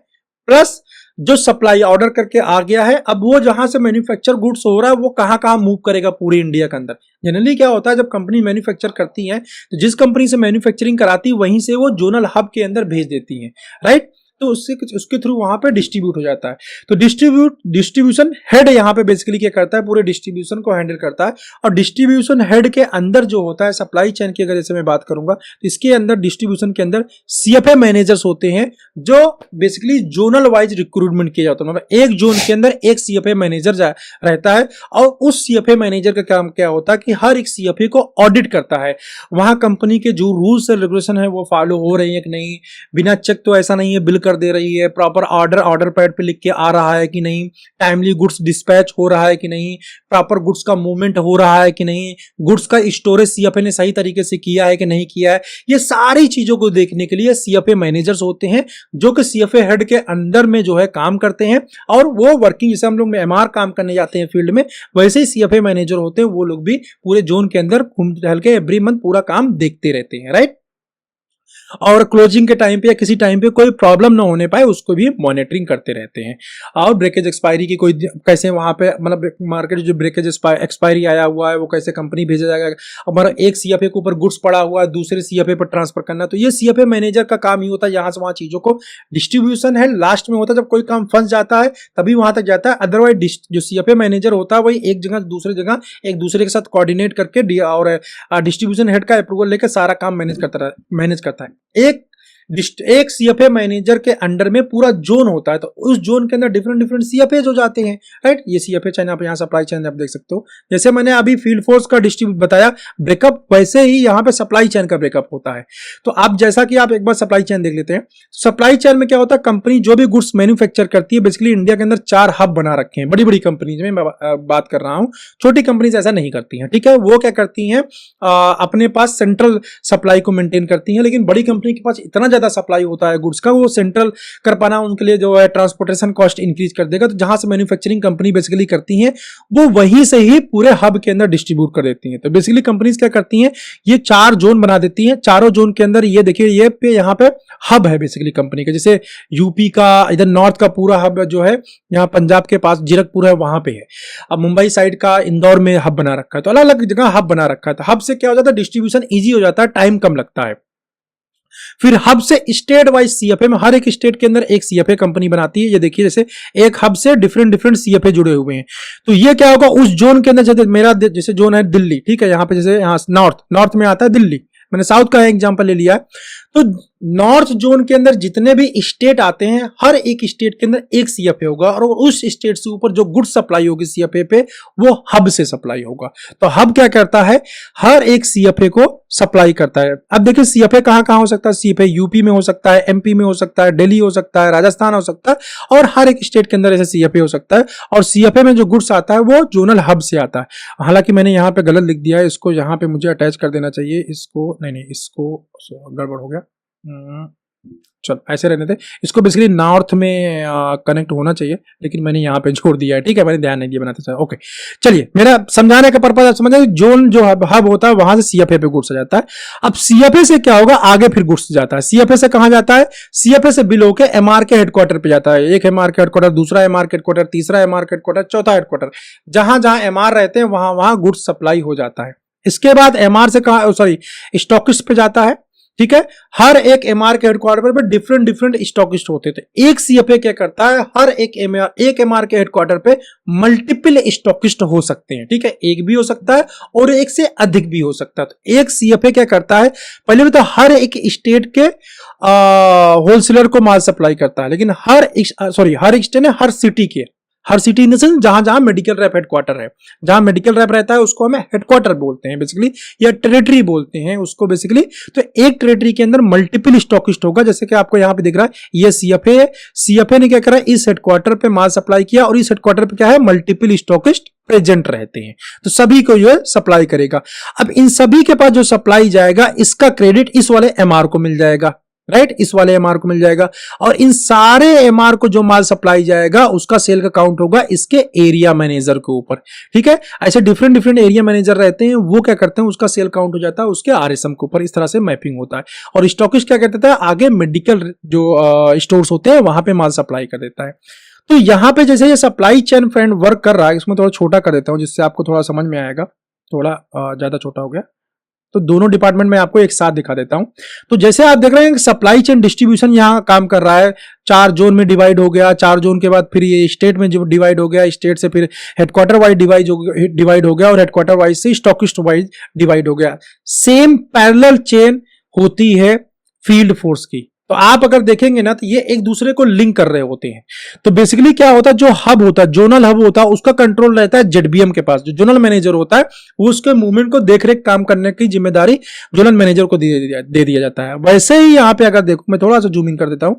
प्लस जो सप्लाई ऑर्डर करके आ गया है अब वो जहां से मैन्युफैक्चर गुड्स हो रहा है वो कहां कहां मूव करेगा पूरी इंडिया के अंदर। जनरली क्या होता है जब कंपनी मैन्युफैक्चर करती है तो जिस कंपनी से मैन्युफैक्चरिंग कराती है वहीं से वो जोनल हब के अंदर भेज देती है, राइट। तो उसके थ्रू वहां पे डिस्ट्रीब्यूट हो जाता है। तो डिस्ट्रीब्यूशन हेड यहाँ पे बेसिकली क्या करता है, पूरे डिस्ट्रीब्यूशन को हैंडल करता है। और डिस्ट्रीब्यूशन हेड के अंदर जो होता है सप्लाई चेन की अगर जैसे मैं बात करूंगा तो इसके अंदर डिस्ट्रीब्यूशन के अंदर सीएफए मैनेजर्स होते हैं जो बेसिकली जोनल वाइज रिक्रूटमेंट किया जाता है। मतलब एक जोन के अंदर एक सीएफए मैनेजर रहता है और उस सीएफए मैनेजर का काम क्या होता है कि हर एक सीएफए को ऑडिट करता है, वहां कंपनी के जो रूल्स एंड रेगुलेशन है वो फॉलो हो रही है कि नहीं, बिना चेक तो ऐसा नहीं है बिल कर दे रही है, प्रॉपर ऑर्डर पैड पे लिख के आ रहा है कि नहीं, टाइमली गुड्स डिस्पैच हो रहा है कि नहीं, प्रॉपर गुड्स का मूवमेंट हो रहा है कि नहीं, गुड्स का स्टोरेज सीएफए ने सही तरीके से किया है कि नहीं किया है। ये सारी चीजों को देखने के लिए सीएफए मैनेजर्स होते हैं जो कि सीएफए हेड के अंदर में जो है काम करते हैं। और वो वर्किंग जैसे हम लोग एमआर काम करने जाते हैं फील्ड में, वैसे ही सीएफए मैनेजर होते हैं, वो लोग भी पूरे जोन के अंदर घूम टहल के एवरी मंथ पूरा काम देखते रहते हैं, राइट। और क्लोजिंग के टाइम पे या किसी टाइम पे कोई प्रॉब्लम ना होने पाए उसको भी मॉनिटरिंग करते रहते हैं। और ब्रेकेज एक्सपायरी की कोई कैसे वहां पे मतलब मार्केट जो ब्रेकेज एक्सपायरी आया हुआ है वो कैसे कंपनी भेजा जाएगा, हमारा एक सीएफए के ऊपर गुड्स पड़ा हुआ है दूसरे सीएफए पर ट्रांसफर करना, तो ये सीएफए मैनेजर का काम ही होता है। यहाँ से वहां चीजों को डिस्ट्रीब्यूशन है लास्ट में होता है, जब कोई काम फंस जाता है तभी वहां तक जाता है। अदरवाइज जो सीएफए मैनेजर होता है वही एक जगह दूसरे जगह एक दूसरे के साथ कोऑर्डिनेट करके और डिस्ट्रीब्यूशन हेड का अप्रूवल लेकर सारा काम मैनेज करता है। एक सीएफए मैनेजर के अंडर में पूरा जोन होता है, तो उस जोन के अंदर डिफरेंट सीएफए जो जाते हैं, राइट। ये सीएफए चैन आप यहाँ सप्लाई चैन आप देख सकते हो, जैसे मैंने अभी फील्ड फोर्स का डिस्ट्रीब्यूट बताया ब्रेकअप, वैसे ही यहाँ पे सप्लाई चैन का ब्रेकअप होता है। तो आप जैसा कि आप एक बार सप्लाई चैन देख लेते हैं, सप्लाई चैन में क्या होता है, कंपनी जो भी गुड्स मैन्युफैक्चर करती है, बेसिकली इंडिया के अंदर 4 हब बना रखे हैं। बड़ी बड़ी कंपनीज में मैं बात कर रहा हूँ, छोटी कंपनीज ऐसा नहीं करती हैं, ठीक है। वो क्या करती हैं, अपने पास सेंट्रल सप्लाई को मेंटेन करती हैं, लेकिन बड़ी कंपनी के पास इतना ज्यादा सप्लाई होता है गुड्स का, वो सेंट्रल कर पाना उनके लिए जो है ट्रांसपोर्टेशन कॉस्ट इंक्रीज कर देगा। तो जहां से मैन्युफैक्चरिंग कंपनी बेसिकली करती हैं वो वहीं से ही पूरे हब के अंदर डिस्ट्रीब्यूट कर देती हैं। तो बेसिकली कंपनीज क्या करती हैं, ये 4 जोन बना देती हैं, चारों जोन के अंदर ये देखिए ये पे यहाँ पे हब है बेसिकली कंपनी का। जैसे यूपी का इधर नॉर्थ का पूरा हब जो है यहाँ पंजाब के पास जीरकपुर है वहां पे है। अब मुंबई साइड का इंदौर में हब बना रखा है, तो अलग अलग जगह हब बना रखा है। तो हब से क्या हो जाता है, डिस्ट्रीब्यूशन ईजी हो जाता है, टाइम कम लगता है। फिर हब से स्टेट वाइज सीएफए में हर एक स्टेट के अंदर एक सीएफए कंपनी बनाती है। ये देखिए जैसे एक हब से डिफरेंट सीएफए जुड़े हुए हैं। तो ये क्या होगा, उस जोन के अंदर जैसे मेरा जैसे जोन है दिल्ली, ठीक है, यहाँ पे जैसे यहाँ नॉर्थ में आता है दिल्ली, मैंने साउथ का एग्जांपल ले लिया है। तो नॉर्थ जोन के अंदर जितने भी स्टेट आते हैं, हर एक स्टेट के अंदर एक सीएफए होगा और उस स्टेट से ऊपर जो गुड्स सप्लाई होगी सीएफए पे वो हब से सप्लाई होगा। तो हब क्या करता है, हर एक सीएफए को सप्लाई करता है। अब देखिए सीएफए कहां कहां हो सकता है, सीएफए यूपी में हो सकता है, एमपी में हो सकता है, दिल्ली हो सकता है, राजस्थान हो सकता है और हर एक स्टेट के अंदर ऐसे सीएफए हो सकता है। और सीएफए में जो गुड्स आता है वो जोनल हब से आता है। हालांकि मैंने यहां पे गलत लिख दिया है, इसको यहां पे मुझे अटैच कर देना चाहिए, इसको नहीं, इसको गड़बड़ हो गया। चल ऐसे रहने दे, इसको बेसिकली नॉर्थ में कनेक्ट होना चाहिए, लेकिन मैंने यहाँ पे जोड़ दिया है। ठीक है, मैंने ध्यान नहीं दिया बनाते समय। ओके चलिए, मेरा समझाने का पर्पज आप समझे, जोन जो हब होता है वहां से सीएफए पे गुड्स जाता है। अब सीएफए से क्या होगा, आगे फिर गुड्स जाता है। सीएफए से कहां जाता है, सीएफए से बिल होकर एमआर के हेडक्वार्टर पे जाता है। एक एमआर के हेडक्वार्टर, दूसरा एमआर के हेडक्वार्टर, तीसरा एमआर के हेडक्वार्टर, चौथा हेडक्वार्टर। जहां जहां एमआर रहते हैं वहां वहां गुड्स सप्लाई हो जाता है। इसके बाद एमआर से कहा, सॉरी, स्टॉकिस्ट पे जाता है। ठीक है, हर एक एमआर के हेडक्वार्टर पे डिफरेंट स्टॉकिस्ट होते थे। एक सीएफए क्या करता है, हर एक एमआर के हेडक्वार्टर पे मल्टीपल स्टॉकिस्ट हो सकते हैं। ठीक है, एक भी हो सकता है और एक से अधिक भी हो सकता है। तो एक सीएफए क्या करता है, पहले भी तो हर एक स्टेट के होलसेलर को माल सप्लाई करता है, लेकिन हर एक स्टेट ने हर सिटी के, हर सिटी इन द सेंस जहां जहां मेडिकल रैप हेडक्वार्टर है, जहां मेडिकल रैप रहता है उसको हमें हेडक्वार्टर बोलते हैं बेसिकली, या टेरिटरी बोलते हैं उसको बेसिकली। तो एक टेरिटरी के अंदर मल्टीपल स्टॉकिस्ट होगा, जैसे कि आपको यहां पे दिख रहा है, ये सीएफए है। सीएफए ने क्या करा, इस हेडक्वार्टर पे माल सप्लाई किया और इस हेडक्वार्टर पे क्या है, मल्टीपल स्टॉकिस्ट प्रेजेंट रहते हैं, तो सभी को जो है सप्लाई करेगा। अब इन सभी के पास जो सप्लाई जाएगा, इसका क्रेडिट इस वाले एमआर को मिल जाएगा, राइट, इस वाले एमआर को मिल जाएगा। और इन सारे एमआर को जो माल सप्लाई जाएगा उसका सेल का काउंट होगा इसके एरिया मैनेजर के ऊपर। ठीक है, ऐसे डिफरेंट एरिया मैनेजर रहते हैं, वो क्या करते हैं, उसका सेल काउंट हो जाता है उसके आरएसएम के ऊपर। इस तरह से मैपिंग होता है। और स्टॉकिस्ट क्या करता है, आगे मेडिकल जो स्टोर्स होते हैं वहां पे माल सप्लाई कर देता है। तो यहां पे जैसे ये सप्लाई चेन फ्रेंड वर्क कर रहा है, इसमें थोड़ा छोटा कर देता हूं जिससे आपको थोड़ा समझ में आएगा। थोड़ा ज्यादा छोटा हो गया, तो दोनों डिपार्टमेंट में आपको एक साथ दिखा देता हूं। तो जैसे आप देख रहे हैं सप्लाई चेन डिस्ट्रीब्यूशन यहां काम कर रहा है, 4 जोन में डिवाइड हो गया, 4 जोन के बाद फिर ये स्टेट में डिवाइड हो गया, स्टेट से फिर हेडक्वार्टर वाइज डिवाइड हो गया और हेडक्वार्टर वाइज से स्टॉकिस्ट वाइज डिवाइड हो गया। सेम पैरेलल चेन होती है फील्ड फोर्स की। तो आप अगर देखेंगे ना तो ये एक दूसरे को लिंक कर रहे होते हैं। तो बेसिकली क्या होता है, जो हब होता है, जोनल हब होता है, उसका कंट्रोल रहता है जेडबीएम के पास। जो जोनल मैनेजर होता है वो उसके मूवमेंट को देखरेख काम करने की जिम्मेदारी जोनल मैनेजर को दे दिया जाता है। वैसे ही यहाँ पे अगर देखो, मैं थोड़ा सा जूम इन कर देता हूं,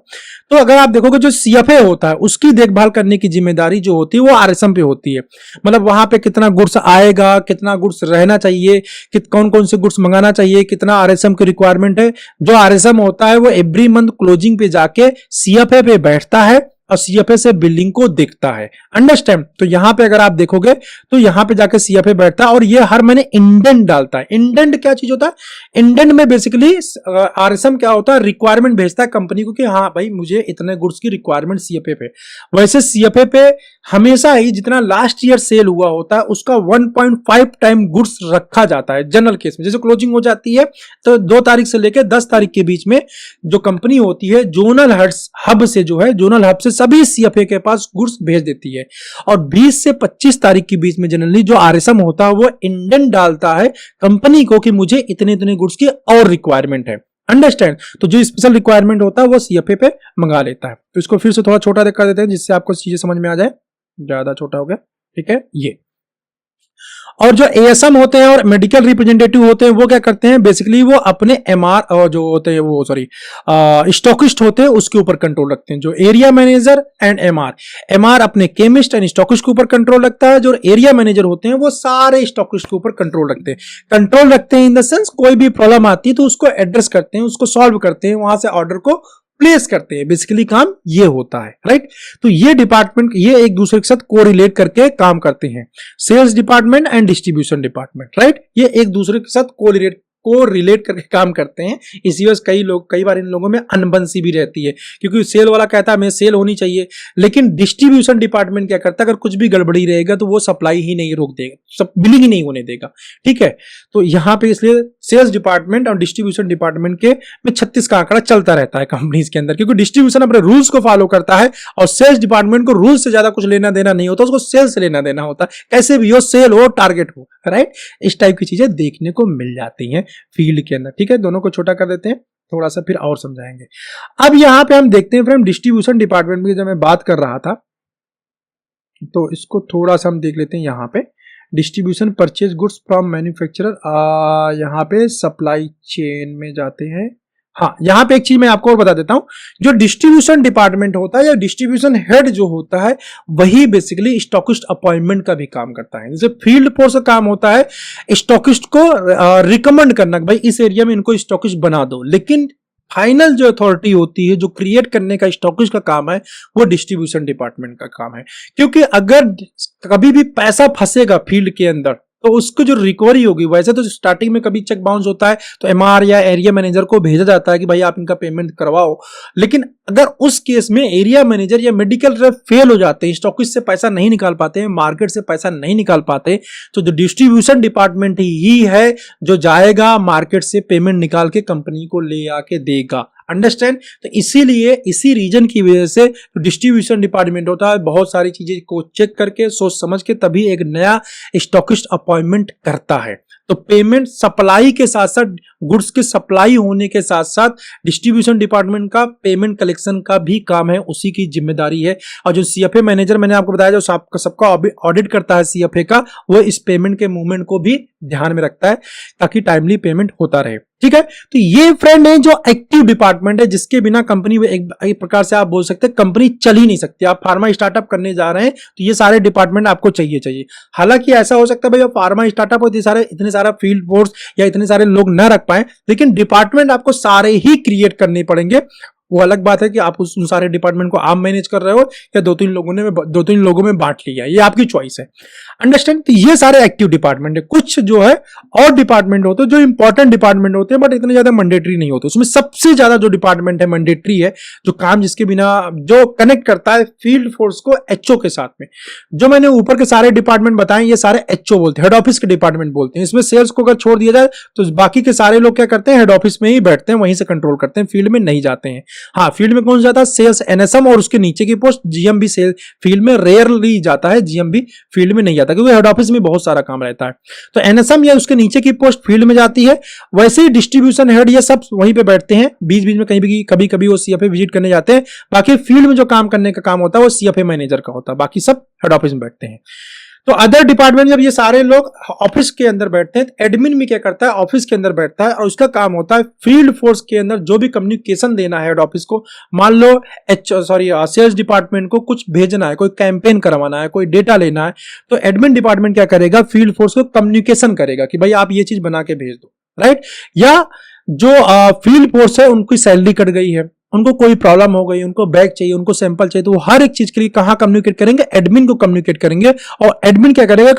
तो अगर आप देखोगे जो सीएफए होता है उसकी देखभाल करने की जिम्मेदारी जो होती है वो आरएसएम पे होती है। मतलब वहां पे कितना गुड्स आएगा, कितना गुड्स रहना चाहिए, कौन कौन से गुड्स मंगाना चाहिए, कितना आरएसएम की रिक्वायरमेंट है। जो आरएसएम होता है वो एवरी मंथ क्लोजिंग पे जाके सीएफए पे बैठता है और सीएफए से बिल्डिंग को देखता है। अंडरस्टैंड। तो यहां पे अगर आप देखोगे तो यहां पे जाके सीएफए बैठता है और ये हर महीने इंडेंट डालता है। इंडेंट क्या चीज होता है, इंडेंट में बेसिकली आरएसएम क्या होता है, रिक्वायरमेंट भेजता है कंपनी को कि हाँ भाई मुझे इतने गुड्स की रिक्वायरमेंट सीएफए पे। वैसे सीएफए पे हमेशा ही जितना लास्ट ईयर सेल हुआ होता है उसका 1.5 टाइम गुड्स रखा जाता है। जनरल केस में जैसे क्लोजिंग हो जाती है तो 2 तारीख से लेकर 10 तारीख के बीच में जो कंपनी होती है जोनल हब से, जो है जोनल हब से सभी सीएफए के पास गुड्स भेज देती है। और 20 से 25 तारीख के बीच में जनरली जो आरएसएम होता है वो इंडेंट डालता है कंपनी को कि मुझे इतने इतने गुड्स की और रिक्वायरमेंट है। अंडरस्टैंड। तो जो स्पेशल रिक्वायरमेंट होता है वो सीएफए पे मंगा लेता है। तो इसको फिर से थोड़ा छोटा कर देते हैं जिससे आपको चीजें समझ में आ जाए। ज्यादा छोटा हो गया, ठीक है। ये और जो एएसएम होते हैं और मेडिकल रिप्रेजेंटेटिव होते हैं वो क्या करते हैं, बेसिकली वो अपने एमआर और जो होते हैं वो स्टॉकिस्ट होते हैं उसके ऊपर कंट्रोल रखते हैं। जो एरिया मैनेजर एंड एमआर अपने केमिस्ट एंड स्टॉकिस्ट के ऊपर कंट्रोल रखता है। जो एरिया मैनेजर होते हैं वो सारे स्टॉकिस्ट के ऊपर कंट्रोल रखते हैं इन द सेंस कोई भी प्रॉब्लम आती है तो उसको एड्रेस करते हैं, उसको सॉल्व करते हैं, वहां से ऑर्डर को प्लेस करते हैं। बेसिकली काम ये होता है, राइट। तो ये डिपार्टमेंट ये एक दूसरे के साथ कोरिलेट करके काम करते हैं। Sales department and distribution department, right, ये एक दूसरे के साथ कोरिलेट करके काम करते हैं। इसी वजह कई बार इन लोगों में अनबंसी भी रहती है क्योंकि सेल वाला कहता है हमें सेल होनी चाहिए, लेकिन डिस्ट्रीब्यूशन डिपार्टमेंट क्या करता है, अगर कुछ भी गड़बड़ी रहेगा तो वो सप्लाई ही नहीं रोक देगा, सब बिलिंग ही नहीं होने देगा, ठीक है। तो यहां पे इसलिए सेल्स डिपार्टमेंट और डिस्ट्रीब्यूशन डिपार्टमेंट के में 36 का आंकड़ा चलता रहता है कंपनीज के अंदर, क्योंकि डिस्ट्रीब्यूशन अपने रूल्स को फॉलो करता है और सेल्स डिपार्टमेंट को रूल्स से ज्यादा कुछ लेना देना नहीं होता, उसको सेल्स से लेना देना होता है। कैसे भी हो, सेल हो, टारगेट हो, राइट। इस टाइप की चीजें देखने को मिल जाती हैं फील्ड के अंदर, ठीक है। दोनों को छोटा कर देते हैं। थोड़ा सा फिर और समझाएंगे। अब यहाँ पे हम देखते हैं फ्रेंड डिस्ट्रीब्यूशन डिपार्टमेंट की जब मैं बात कर रहा था, तो इसको थोड़ा सा हम देख लेते हैं। यहाँ पे distribution purchase goods from manufacturer, यहाँ पे सप्लाई चेन में जाते हैं। हाँ, यहाँ पे एक चीज मैं आपको और बता देता हूं, जो डिस्ट्रीब्यूशन डिपार्टमेंट होता है या डिस्ट्रीब्यूशन हेड जो होता है वही बेसिकली स्टॉकिस्ट अपॉइंटमेंट का भी काम करता है। जैसे फील्ड फोर्स का काम होता है स्टॉकिस्ट को रिकमेंड करना कि भाई इस एरिया में इनको स्टॉकिस्ट बना दो, लेकिन फाइनल जो अथॉरिटी होती है, जो क्रिएट करने का स्टॉकिस्ट का काम है, वो डिस्ट्रीब्यूशन डिपार्टमेंट का काम है। क्योंकि अगर कभी भी पैसा फंसेगा फील्ड के अंदर तो उसको जो रिकवरी होगी, वैसे तो स्टार्टिंग में कभी चेक बाउंस होता है तो एमआर या एरिया मैनेजर को भेजा जाता है कि भाई आप इनका पेमेंट करवाओ, लेकिन अगर उस केस में एरिया मैनेजर या मेडिकल रेप फेल हो जाते हैं, स्टॉकिस्ट से पैसा नहीं निकाल पाते हैं, मार्केट से पैसा नहीं निकाल पाते, तो जो डिस्ट्रीब्यूशन डिपार्टमेंट ही है जो जाएगा मार्केट से पेमेंट निकाल के कंपनी को ले आके देगा। अंडरस्टैंड? तो इसीलिए इसी रीजन की वजह से डिस्ट्रीब्यूशन डिपार्टमेंट होता है, बहुत सारी चीजें को चेक करके सोच समझ के तभी एक नया स्टॉकिस्ट अपॉइंटमेंट करता है। तो पेमेंट सप्लाई के साथ साथ, गुड्स के सप्लाई होने के साथ साथ डिस्ट्रीब्यूशन डिपार्टमेंट का पेमेंट कलेक्शन का भी काम है, उसी की जिम्मेदारी है। और जो सीएफए मैनेजर मैंने आपको बताया जो सबका ऑडिट करता है सीएफए का, वो इस पेमेंट के मूवमेंट को भी ध्यान में रखता है ताकि टाइमली पेमेंट होता रहे। ठीक है, तो ये फ्रेंड है जो एक्टिव डिपार्टमेंट है, जिसके बिना कंपनी एक प्रकार से आप बोल सकते हैं कंपनी चल ही नहीं सकती। आप फार्मा स्टार्टअप करने जा रहे हैं तो ये सारे डिपार्टमेंट आपको चाहिए। हालांकि ऐसा हो सकता है भाई फार्मा स्टार्टअप हो इतने सारा फील्ड फोर्स या इतने सारे लोग न रख पाए, लेकिन डिपार्टमेंट आपको सारे ही क्रिएट करने पड़ेंगे। वो अलग बात है कि आप उन सारे डिपार्टमेंट को आप मैनेज कर रहे हो या दो तीन लोगों में बांट लिया, ये आपकी चॉइस है। अंडरस्टैंड? तो ये सारे एक्टिव डिपार्टमेंट है। कुछ जो है और डिपार्टमेंट होते हैं जो इंपॉर्टेंट डिपार्टमेंट होते हैं बट इतने ज्यादा मैंडेटरी नहीं होते। उसमें सबसे ज्यादा जो डिपार्टमेंट है मैंडेटरी है, जो काम जिसके बिना जो कनेक्ट करता है फील्ड फोर्स को एचओ के साथ में। जो मैंने ऊपर के सारे डिपार्टमेंट बताए ये सारे एचओ बोलते हैं, हेड ऑफिस के डिपार्टमेंट बोलते हैं। इसमें सेल्स को अगर छोड़ दिया जाए तो बाकी के सारे लोग क्या करते हैं, हेड ऑफिस में ही बैठते हैं, वहीं से कंट्रोल करते हैं, फील्ड में नहीं जाते हैं। हाँ, फील्ड में कौन जाता है? सेल्स, एनएसएम और उसके नीचे की पोस्ट जीएम भी सेल फील्ड में रेयरली जाता है, जीएम भी फील्ड में नहीं जाता क्योंकि हेड ऑफिस में बहुत सारा काम रहता है। तो एनएसएम या उसके नीचे की पोस्ट फील्ड में जाती है। वैसे ही डिस्ट्रीब्यूशन हेड ये सब वहीं पे बैठते हैं, बीच बीच में कभी कभी वो सीएफए विजिट करने जाते हैं। बाकी फील्ड में जो काम करने का काम होता है वो सीएफए मैनेजर का होता है, बाकी सब हेड ऑफिस में बैठते हैं। तो अदर डिपार्टमेंट जब ये सारे लोग ऑफिस के अंदर बैठते हैं, एडमिन भी क्या करता है, ऑफिस के अंदर बैठता है और उसका काम होता है फील्ड फोर्स के अंदर जो भी कम्युनिकेशन देना है हेड ऑफिस को। मान लो सेल्स डिपार्टमेंट को कुछ भेजना है, कोई कैंपेन करवाना है, कोई डेटा लेना है, तो एडमिन डिपार्टमेंट क्या करेगा, फील्ड फोर्स को कम्युनिकेशन करेगा कि भाई आप ये चीज बना के भेज दो, राइट। या जो फील्ड फोर्स है उनकी सैलरी कट गई है, उनको कोई प्रॉब्लम हो गई, उनको बैग चाहिए, उनको सैंपल चाहिए, तो वो हर एक चीज के लिए कहां कम्युनिकेट करेंगे, एडमिन को कम्युनिकेट करेंगे। और एडमिन क्या करेगा,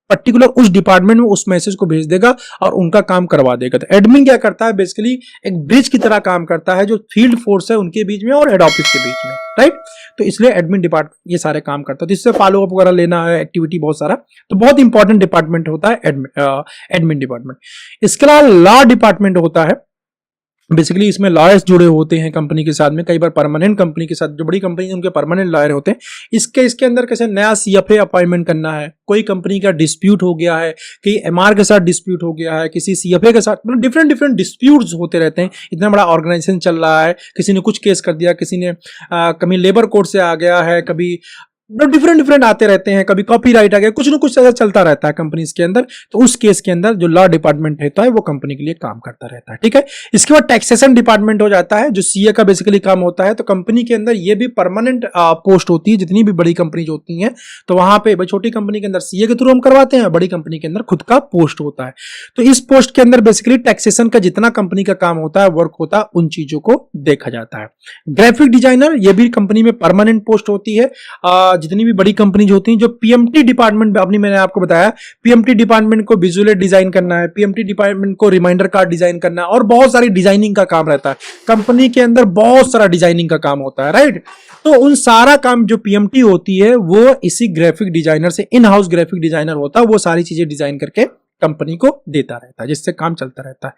पर्टिकुलर उस डिपार्टमेंट में उस मैसेज को भेज देगा और उनका काम करवा देगा। तो एडमिन क्या करता है, बेसिकली एक ब्रिज की तरह काम करता है जो फील्ड फोर्स है उनके बीच में और हेड ऑफिस के बीच में, राइट। तो इसलिए एडमिन डिपार्टमेंट ये सारे काम करता है। तो इससे फॉलो अप वगैरह लेना है, एक्टिविटी बहुत सारा, तो बहुत इंपॉर्टेंट डिपार्टमेंट होता है एडमिन डिपार्टमेंट। इसके अलावा लॉ डिपार्टमेंट होता है। बेसिकली इसमें लॉयर्स जुड़े होते हैं कंपनी के साथ में, कई बार परमानेंट कंपनी के साथ, जो बड़ी कंपनी है उनके परमानेंट लॉयर होते हैं। इसके अंदर कैसे नया सीएफए अपॉइंटमेंट करना है, कोई कंपनी का डिस्प्यूट हो गया है, कहीं एमआर के साथ डिस्प्यूट हो गया है, किसी सीएफए के साथ, मतलब डिफरेंट डिस्प्यूट्स होते रहते हैं। इतना बड़ा ऑर्गेनाइजेशन चल रहा है, किसी ने कुछ केस कर दिया, किसी ने कभी लेबर कोर्ट से आ गया है, कभी डिफरेंट आते रहते हैं, कभी कॉपीराइट आ गया, कुछ ना कुछ ऐसा चलता रहता है कंपनीज के अंदर। तो उस केस के अंदर जो लॉ डिपार्टमेंट रहता है वो कंपनी के लिए काम करता रहता है, ठीक है। इसके बाद टैक्सेशन डिपार्टमेंट हो जाता है, जो सीए का बेसिकली काम होता है। तो कंपनी के अंदर ये भी परमानेंट पोस्ट होती है, जितनी भी बड़ी कंपनी होती है। तो वहां पे छोटी कंपनी के अंदर सीए के थ्रू हम करवाते हैं, बड़ी कंपनी के अंदर खुद का पोस्ट होता है। तो इस पोस्ट के अंदर बेसिकली टैक्सेशन का जितना कंपनी का काम होता है, वर्क होता है, उन चीजों को देखा जाता है। ग्राफिक डिजाइनर, ये भी कंपनी में परमानेंट पोस्ट होती है। जितनी भी बड़ी कंपनी होती हैं, जो पीएमटी डिपार्टमेंट अपनी, मैंने आपको बताया पीएमटी डिपार्टमेंट को विजुअल डिजाइन करना है, पीएमटी डिपार्टमेंट को रिमाइंडर कार्ड डिजाइन करना है और बहुत सारी डिजाइनिंग का काम रहता है। कंपनी के अंदर बहुत सारा डिजाइनिंग का काम होता है, राइट। तो उन सारा काम जो पीएमटी होती है वो इसी ग्राफिक डिजाइनर से, इन हाउस ग्राफिक डिजाइनर होता है, वो सारी चीजें डिजाइन करके कंपनी को देता रहता है, जिससे काम चलता रहता है।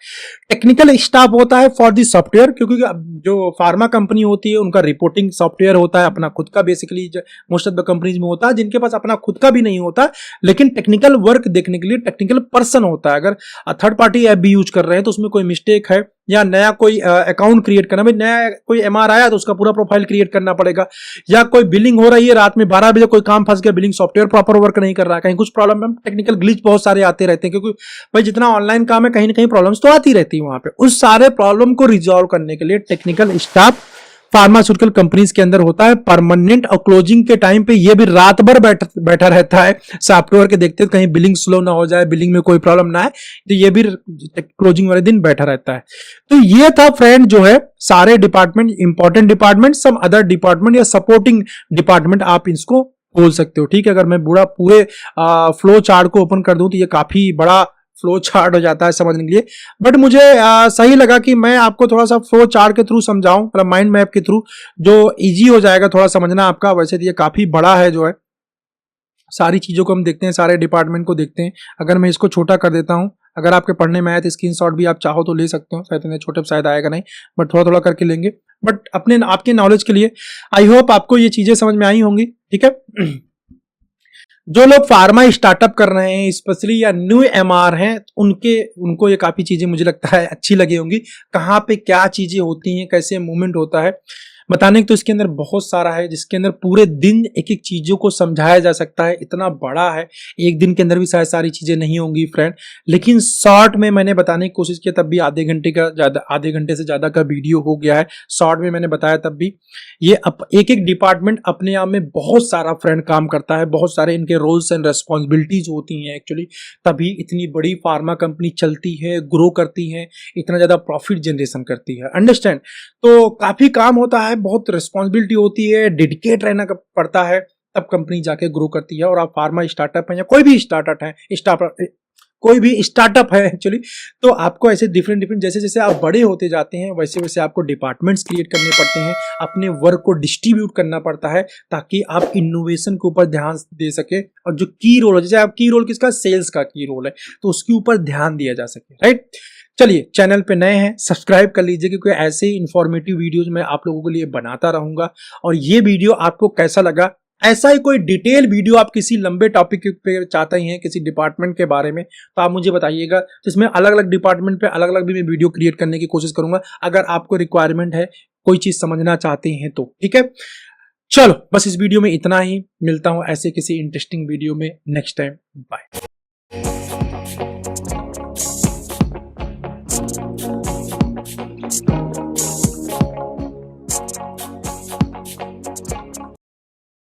टेक्निकल स्टाफ होता है फॉर दी सॉफ्टवेयर, क्योंकि जो फार्मा कंपनी होती है उनका रिपोर्टिंग सॉफ्टवेयर होता है अपना खुद का, basically most of the companies में होता है। जिनके पास अपना खुद का भी नहीं होता, लेकिन टेक्निकल वर्क देखने के लिए टेक्निकल पर्सन होता है। अगर थर्ड पार्टी ऐप भी यूज कर रहे हैं तो उसमें कोई मिस्टेक है या नया कोई अकाउंट क्रिएट करना, भाई नया कोई एमआर आया तो उसका पूरा प्रोफाइल क्रिएट करना पड़ेगा, या कोई बिलिंग हो रही है रात में 12 बजे कोई काम फंस गया, बिलिंग सॉफ्टवेयर प्रॉपर वर्क नहीं कर रहा है, कहीं कुछ प्रॉब्लम है, टेक्निकल ग्लिच बहुत सारे आते रहते हैं, क्योंकि भाई जितना ऑनलाइन काम है कहीं ना कहीं प्रॉब्लम्स तो आती रहती है वहां पे। उस सारे प्रॉब्लम को रिजॉल्व करने के लिए टेक्निकल स्टाफ फार्मास्यूटिकल कंपनीज के अंदर होता है परमानेंट, और क्लोजिंग के टाइम पे ये भी रात भर बैठा रहता है सॉफ्टवेयर के देखते हैं कहीं बिलिंग स्लो ना हो जाए, बिलिंग में कोई प्रॉब्लम ना है, तो ये भी क्लोजिंग वाले दिन बैठा रहता है। तो ये था फ्रेंड जो है सारे department, important department, some other department या सपोर्टिंग डिपार्टमेंट आप इसको बोल सकते हो, ठीक है। अगर मैं पूरे फ्लो चार्ट को ओपन कर दूं तो ये काफी बड़ा फ्लो चार्ट हो जाता है समझने के लिए, बट मुझे सही लगा कि मैं आपको थोड़ा सा फ्लो चार्ट के थ्रू समझाऊं, मतलब माइंड मैप के थ्रू, जो इजी हो जाएगा थोड़ा समझना आपका। वैसे तो ये काफी बड़ा है जो है, सारी चीजों को हम देखते हैं, सारे डिपार्टमेंट को देखते हैं। अगर मैं इसको छोटा कर देता हूं, अगर आपके पढ़ने में आया तो स्क्रीनशॉट भी आप चाहो तो ले सकते हो, शायद इतने छोटे शायद आएगा नहीं, बट थोड़ा थोड़ा करके लेंगे, बट अपने आपके नॉलेज के लिए। आई होप आपको ये चीजें समझ में आई होंगी, ठीक है। जो लोग फार्मा स्टार्टअप कर रहे हैं स्पेशली, या न्यू एमआर हैं, उनको ये काफी चीजें मुझे लगता है अच्छी लगी होंगी। कहाँ पे क्या चीजें होती हैं, कैसे मूवमेंट होता है बताने तो इसके अंदर बहुत सारा है, जिसके अंदर पूरे दिन एक एक चीजों को समझाया जा सकता है, इतना बड़ा है। एक दिन के अंदर भी शायद सारी चीजें नहीं होंगी फ्रेंड, लेकिन शॉर्ट में मैंने बताने की कोशिश की, तब भी आधे घंटे से ज्यादा का वीडियो हो गया है। शॉर्ट में मैंने बताया तब भी, ये एक एक डिपार्टमेंट अपने आप में बहुत सारा फ्रेंड काम करता है, बहुत सारे इनके रोल्स एंड रेस्पॉन्सिबिलिटीज होती हैं एक्चुअली, तभी इतनी बड़ी फार्मा कंपनी चलती है, ग्रो करती है, इतना ज्यादा प्रॉफिट जनरेशन करती है, अंडरस्टैंड। तो काफी काम होता है, बहुत रिस्पॉन्सिबिलिटी होती है, डेडिकेट रहना पड़ता है, तब कंपनी जाके ग्रो करती है। और आप फार्मा स्टार्टअप है या कोई भी स्टार्टअप है एक्चुअली, तो आपको ऐसे डिफरेंट जैसे जैसे आप बड़े होते जाते हैं वैसे वैसे आपको डिपार्टमेंट्स क्रिएट करने पड़ते हैं, अपने वर्क को डिस्ट्रीब्यूट करना पड़ता है, ताकि आप इनोवेशन के ऊपर ध्यान दे सके, और जो की रोल है, जैसे आप की रोल किसका, सेल्स का की रोल है, तो उसके ऊपर ध्यान दिया जा सके, राइट। चलिए, चैनल पे नए हैं सब्सक्राइब कर लीजिए, क्योंकि ऐसे ही इंफॉर्मेटिव वीडियोज मैं आप लोगों के लिए बनाता रहूंगा। और ये वीडियो आपको कैसा लगा, ऐसा ही कोई डिटेल वीडियो आप किसी लंबे टॉपिक पे चाहते हैं, किसी डिपार्टमेंट के बारे में, तो आप मुझे बताइएगा, जिसमें अलग अलग डिपार्टमेंट पे अलग अलग भी मैं वीडियो क्रिएट करने की कोशिश करूंगा, अगर आपको रिक्वायरमेंट है, कोई चीज समझना चाहते हैं तो, ठीक है। चलो, बस इस वीडियो में इतना ही, मिलता हूं ऐसे किसी इंटरेस्टिंग वीडियो में नेक्स्ट टाइम, बाय।